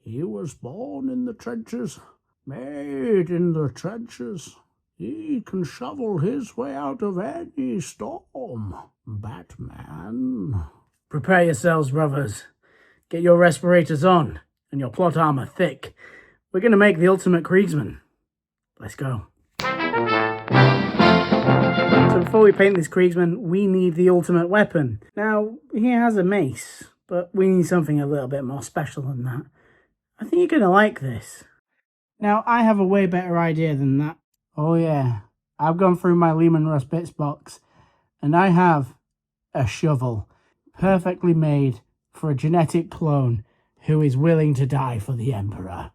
He was born in the trenches, made in the trenches. He can shovel his way out of any storm. Batman. Prepare yourselves, brothers. Get your respirators on and your plot armor thick. We're going to make the ultimate Kriegsman. Let's go. So before we paint this Kriegsman, we need the ultimate weapon. Now, he has a mace, but we need something a little bit more special than that. I think you're going to like this. Now, I have a way better idea than that. Oh yeah, I've gone through my Lehman Russ Bits box, and I have a shovel, perfectly made for a genetic clone who is willing to die for the Emperor.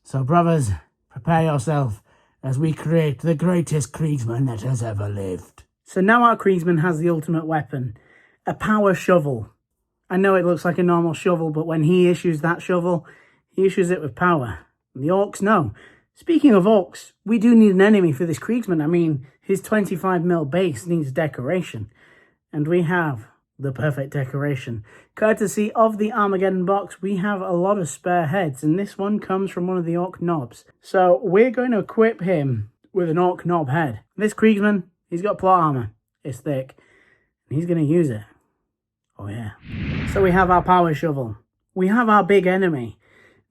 So brothers, prepare yourself as we create the greatest Kriegsman that has ever lived. So now our Kriegsman has the ultimate weapon, a power shovel. I know it looks like a normal shovel, but when he issues that shovel, he issues it with power. And the Orcs know. Speaking of Orcs, we do need an enemy for this Kriegsman. I mean, his 25mm base needs decoration. And we have the perfect decoration. Courtesy of the Armageddon box, we have a lot of spare heads, and this one comes from one of the Orc knobs. So we're going to equip him with an Orc knob head. This Kriegsman, he's got plot armor. It's thick. And he's going to use it. Oh yeah. So we have our power shovel. We have our big enemy.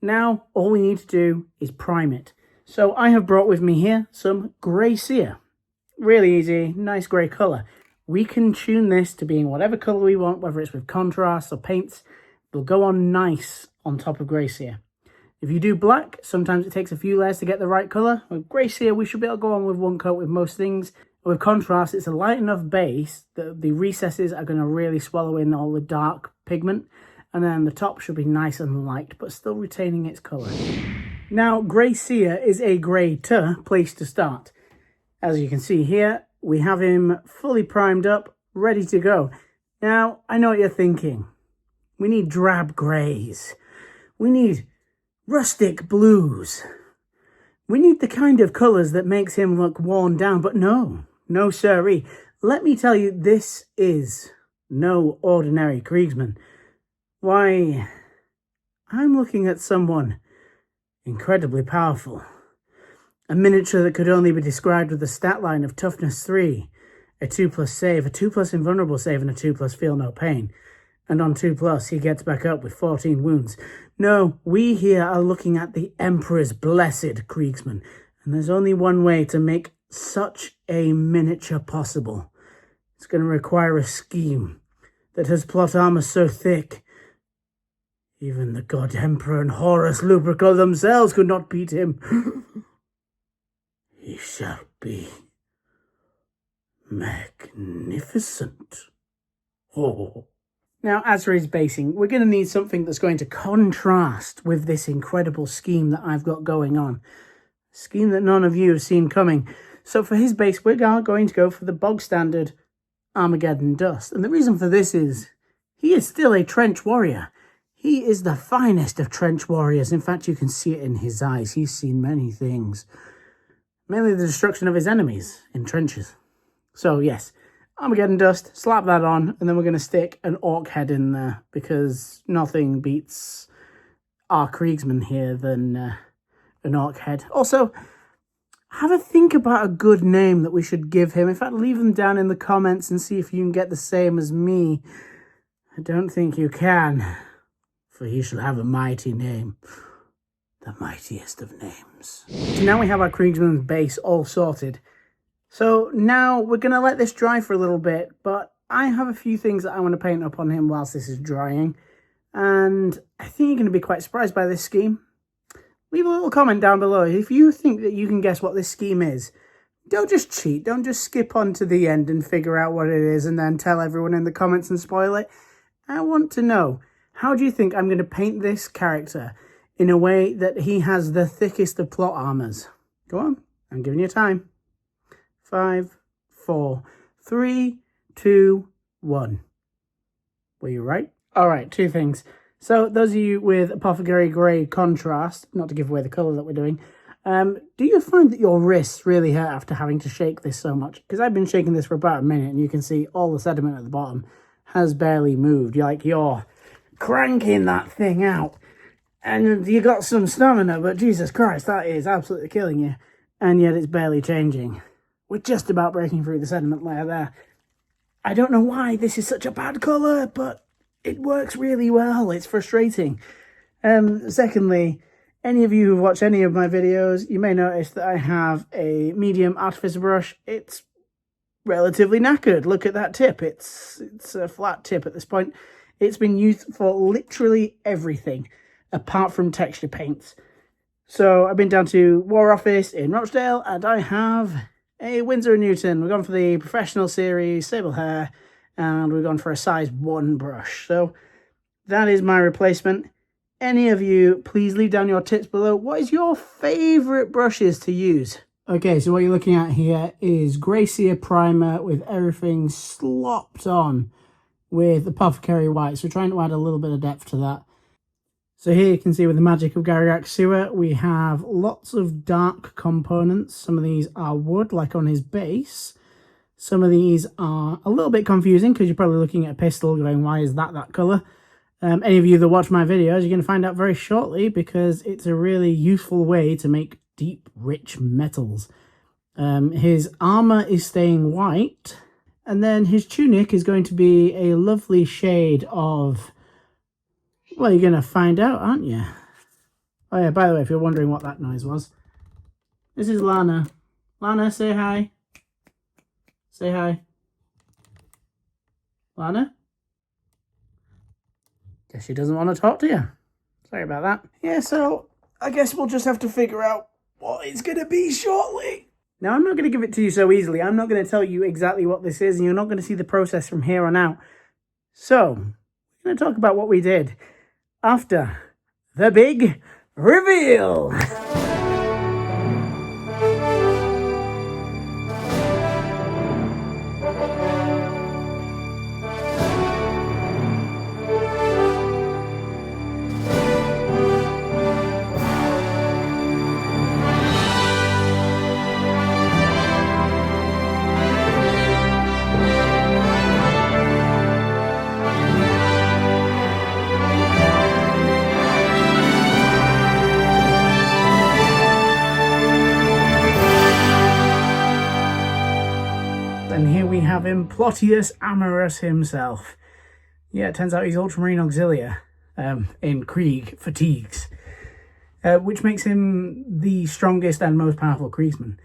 Now, all we need to do is prime it. So I have brought with me here some grey cere. Really easy, nice grey colour. We can tune this to being whatever colour we want, whether it's with contrast or paints. They'll go on nice on top of grey cere. If you do black, sometimes it takes a few layers to get the right colour. With grey cere, we should be able to go on with one coat with most things. With contrast, it's a light enough base that the recesses are going to really swallow in all the dark pigment. And then the top should be nice and light, but still retaining its colour. Now, grey cere is a greater place to start. As you can see here, we have him fully primed up, ready to go. Now, I know what you're thinking. We need drab greys. We need rustic blues. We need the kind of colours that makes him look worn down, but no siree. Let me tell you, this is no ordinary Kriegsman. Why, I'm looking at someone incredibly powerful. A miniature that could only be described with a stat line of toughness 3, a 2+ save, a 2+ invulnerable save, and a 2+ feel no pain. And on 2+, he gets back up with 14 wounds. No, we here are looking at the Emperor's blessed Kriegsman. And there's only one way to make such a miniature possible. It's going to require a scheme that has plot armor so thick even the God Emperor and Horus Lupercal themselves could not beat him. He shall be magnificent. Oh. Now, as for his basing, we're going to need something that's going to contrast with this incredible scheme that I've got going on. A scheme that none of you have seen coming. So for his base, we're going to go for the bog standard Armageddon dust. And the reason for this is he is still a trench warrior. He is the finest of trench warriors. In fact, you can see it in his eyes. He's seen many things. Mainly the destruction of his enemies in trenches. So, yes, Armageddon dust, slap that on, and then we're going to stick an orc head in there, because nothing beats our Kriegsman here than an orc head. Also, have a think about a good name that we should give him. In fact, leave them down in the comments and see if you can get the same as me. I don't think you can. For he shall have a mighty name, the mightiest of names. So now we have our Kriegsman's base all sorted. So now we're going to let this dry for a little bit, but I have a few things that I want to paint up on him whilst this is drying. And I think you're going to be quite surprised by this scheme. Leave a little comment down below if you think that you can guess what this scheme is. Don't just cheat, don't just skip on to the end and figure out what it is and then tell everyone in the comments and spoil it. I want to know. How do you think I'm going to paint this character in a way that he has the thickest of plot armors? Go on, I'm giving you time. 5, 4, 3, 2, 1. Were you right? All right, two things. So those of you with Apothecary Grey Contrast, not to give away the colour that we're doing, do you find that your wrists really hurt after having to shake this so much? Because I've been shaking this for about a minute and you can see all the sediment at the bottom has barely moved. You're cranking that thing out. And you got some stamina, but Jesus Christ, that is absolutely killing you. And yet it's barely changing. We're just about breaking through the sediment layer there. I don't know why this is such a bad colour, but it works really well. It's frustrating. Secondly, any of you who've watched any of my videos, you may notice that I have a medium artificer brush. It's relatively knackered. Look at that tip. It's a flat tip at this point. It's been used for literally everything, apart from texture paints. So I've been down to War Office in Rochdale, and I have a Windsor & Newton. We've gone for the professional series, sable hair, and we've gone for a size 1 brush. So that is my replacement. Any of you, please leave down your tips below. What is your favourite brushes to use? Okay, so what you're looking at here is Gracia Primer with everything slopped on with Apothecary White. So we're trying to add a little bit of depth to that. So here you can see with the magic of Arrtx Sewer, we have lots of dark components. Some of these are wood, like on his base. Some of these are a little bit confusing because you're probably looking at a pistol going, why is that colour? Any of you that watch my videos, you're going to find out very shortly because it's a really useful way to make deep, rich metals. His armour is staying white, and then his tunic is going to be a lovely shade of... Well, you're going to find out, aren't you? Oh yeah, by the way, if you're wondering what that noise was, this is Lana. Lana, say hi. Say hi. Lana? Guess she doesn't want to talk to you. Sorry about that. Yeah, so I guess we'll just have to figure out what it's going to be shortly. Now, I'm not going to give it to you so easily. I'm not going to tell you exactly what this is, and you're not going to see the process from here on out. So, we're going to talk about what we did after the big reveal. And here we have him, Plotius Amorous himself. Yeah, it turns out he's Ultramarine Auxilia in Krieg fatigues, which makes him the strongest and most powerful Kriegsman.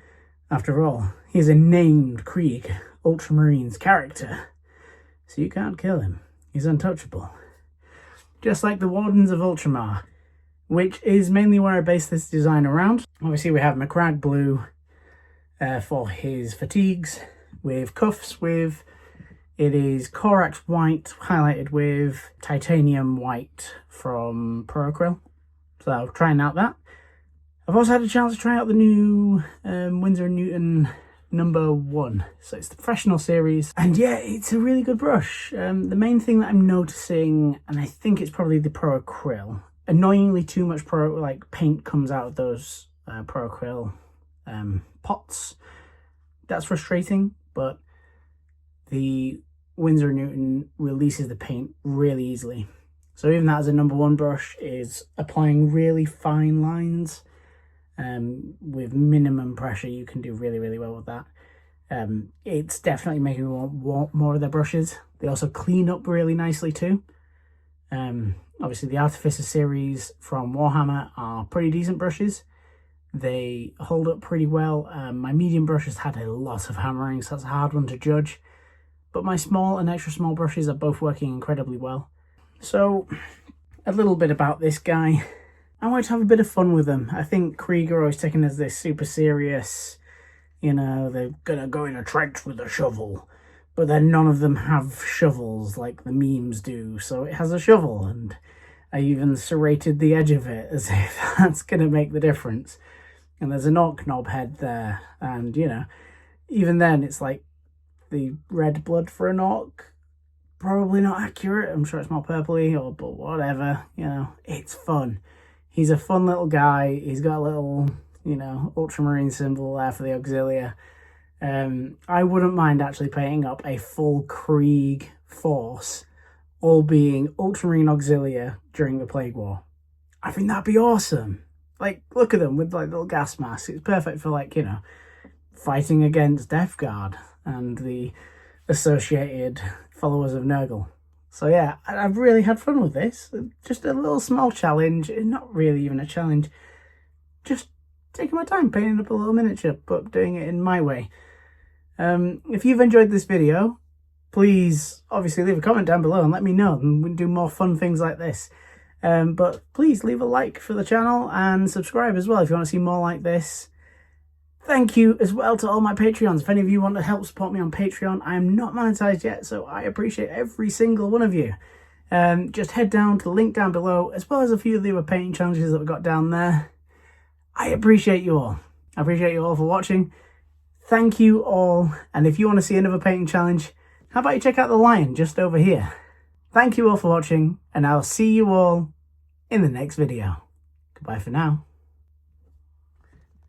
After all, he's a named Krieg Ultramarines character, so you can't kill him. He's untouchable. Just like the Wardens of Ultramar, which is mainly where I base this design around. Obviously we have McCrag Blue for his fatigues, with cuffs with, it is Corax White highlighted with titanium white from Acrylic. So trying out that. I've also had a chance to try out the new Windsor & Newton #1. So it's the professional series, and yeah, it's a really good brush. The main thing that I'm noticing, and I think it's probably the Acrylic, annoyingly too much paint comes out of those Acrylic pots. That's frustrating, but the Windsor & Newton releases the paint really easily. So even that as a #1 brush is applying really fine lines with minimum pressure. You can do really, really well with that. It's definitely making me want more of their brushes. They also clean up really nicely too. Obviously the Artificer series from Warhammer are pretty decent brushes. They hold up pretty well. My medium brush has had a lot of hammering, so that's a hard one to judge. But my small and extra small brushes are both working incredibly well. So, a little bit about this guy. I want to have a bit of fun with them. I think Krieg are always taken as this super serious, you know, they're gonna go in a trench with a shovel. But then none of them have shovels like the memes do, so it has a shovel, and I even serrated the edge of it as if that's gonna make the difference. And there's an orc knob head there, and you know, even then it's like the red blood for an orc, probably not accurate. I'm sure it's more purpley, but whatever, you know, it's fun. He's a fun little guy. He's got a little, you know, ultramarine symbol there for the Auxilia. I wouldn't mind actually painting up a full Krieg force, all being Ultramarine Auxilia during the Plague War. I think that'd be awesome. Like, look at them with like little gas masks. It's perfect for, like, you know, fighting against Death Guard and the associated followers of Nurgle. So yeah, I've really had fun with this. Just a little small challenge, not really even a challenge, just taking my time painting up a little miniature, but doing it in my way. If you've enjoyed this video, please obviously leave a comment down below and let me know, and we can do more fun things like this. But please leave a like for the channel and subscribe as well if you want to see more like this. Thank you as well to all my Patreons. If any of you want to help support me on Patreon, I am not monetized yet, so I appreciate every single one of you. Just head down to the link down below, as well as a few of the other painting challenges that we've got down there. I appreciate you all. I appreciate you all for watching. Thank you all. And if you want to see another painting challenge, how about you check out the lion just over here. Thank you all for watching, and I'll see you all in the next video. Goodbye for now.